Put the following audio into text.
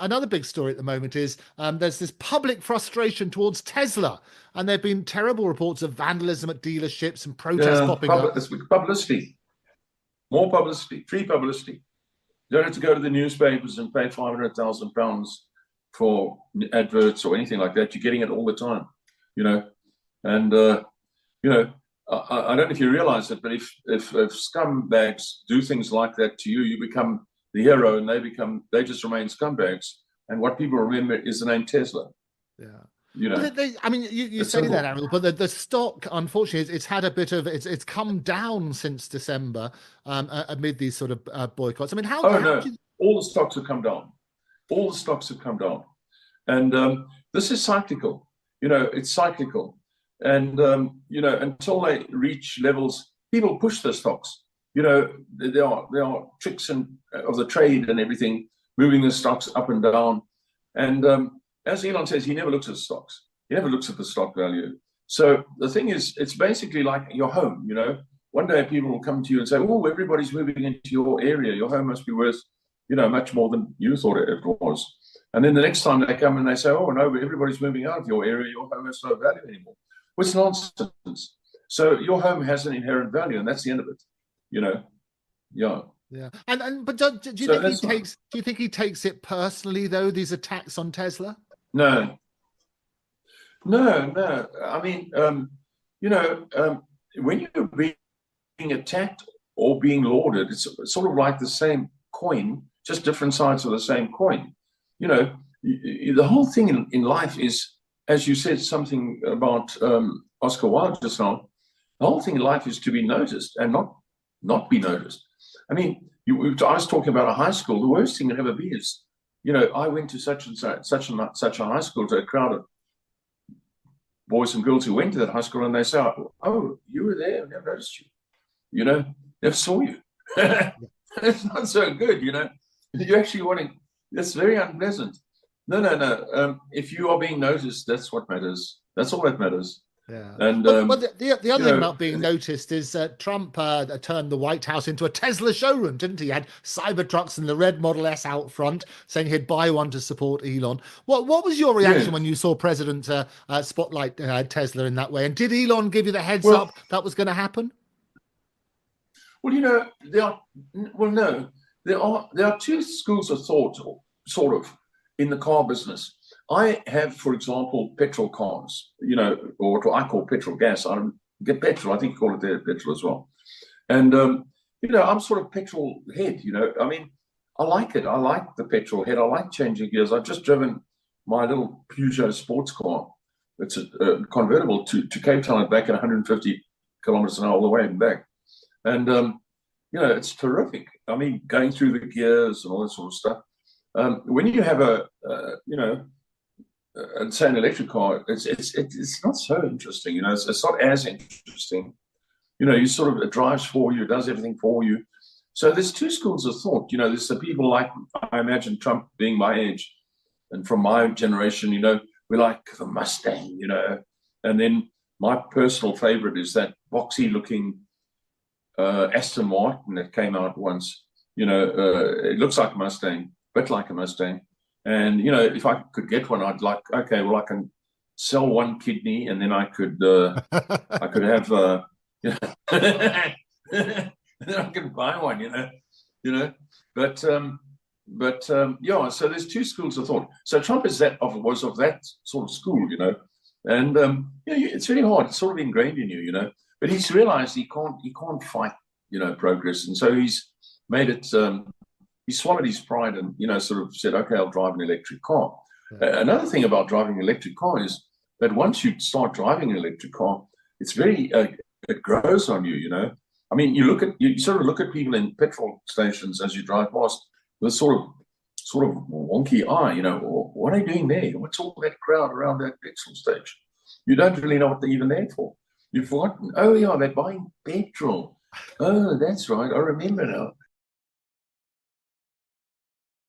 Another big story at the moment is there's this public frustration towards Tesla, and there have been terrible reports of vandalism at dealerships and protests popping up. It's publicity, more publicity, free publicity. You don't have to go to the newspapers and pay £500,000 for adverts or anything like that. You're getting it all the time, you know. And you know, I don't know if you realize it, but if scumbags do things like that to you, you become the hero, and they just remain scumbags. And what people remember is the name Tesla. Yeah. You know, well, I mean, you say that, Errol, but the stock, unfortunately, it's had a bit of it's come down since December amid these sort of boycotts. I mean, how? All the stocks have come down. All the stocks have come down, and this is cyclical. You know, it's cyclical, and you know, until they reach levels, people push the stocks. You know, there are tricks of the trade and everything, moving the stocks up and down, and as Elon says, he never looks at stocks. He never looks at the stock value. So the thing is, it's basically like your home, you know. One day people will come to you and say, oh, everybody's moving into your area. Your home must be worth, you know, much more than you thought it was. And then the next time they come and they say, oh, no, but everybody's moving out of your area. Your home has no value anymore. Well, it's nonsense. So your home has an inherent value, and that's the end of it, you know. Yeah. Yeah. But do you think he takes it personally, though, these attacks on Tesla? No. I mean, you know, when you're being attacked or being lauded, it's sort of like the same coin, just different sides of the same coin. You know, the whole thing in life is, as you said something about Oscar Wilde just now, the whole thing in life is to be noticed and not be noticed. I mean, I was talking about a high school. The worst thing to ever be is, you know, I went to such a high school, to a crowd of boys and girls who went to that high school, and they say, oh, you were there, I never noticed you. You know, never saw you. It's not so good, you know. You're actually wanting, that's very unpleasant. No. If you are being noticed, that's what matters. That's all that matters. Yeah. And but the other thing about being noticed is Trump turned the White House into a Tesla showroom, didn't he? He had Cybertrucks and the red Model S out front, saying he'd buy one to support Elon. What was your reaction when you saw President spotlight Tesla in that way? And did Elon give you the heads up that was going to happen? Well, you know, there are two schools of thought, sort of, in the car business. I have, for example, petrol cars, you know, or what I call petrol gas. I don't get petrol. I think you call it there petrol as well. And, you know, I'm sort of petrol head, you know. I mean, I like it. I like the petrol head. I like changing gears. I've just driven my little Peugeot sports car. It's a convertible to Cape Town and back at 150 kilometers an hour all the way and back. And, you know, it's terrific. I mean, going through the gears and all that sort of stuff. When you have you know, and say an electric car, it's not so interesting, you know. It's not as interesting, you know. You sort of, it drives for you, it does everything for you. So there's two schools of thought, you know. There's the people like, I imagine Trump being my age and from my generation, you know, we like the Mustang, you know. And then my personal favorite is that boxy looking Aston Martin that came out once, you know. It looks like a Mustang, a bit like a Mustang. And, you know, if I could get one, I'd like, okay, well, I can sell one kidney, and then I could have, you know, and then I can buy one, you know. But yeah, so there's two schools of thought. So Trump was of that sort of school, you know. And, you know, it's really hard. It's sort of ingrained in you, you know. But he's realized he can't fight, you know, progress. And so he's made it, he swallowed his pride and, you know, sort of said, okay, I'll drive an electric car. Yeah. Another thing about driving an electric car is that once you start driving an electric car, it's very, it grows on you, you know. I mean, you sort of look at people in petrol stations as you drive past with sort of wonky eye, you know, or what are you doing there? What's all that crowd around that petrol station? You don't really know what they're even there for. You've forgotten. Oh, yeah, they're buying petrol. Oh, that's right. I remember now.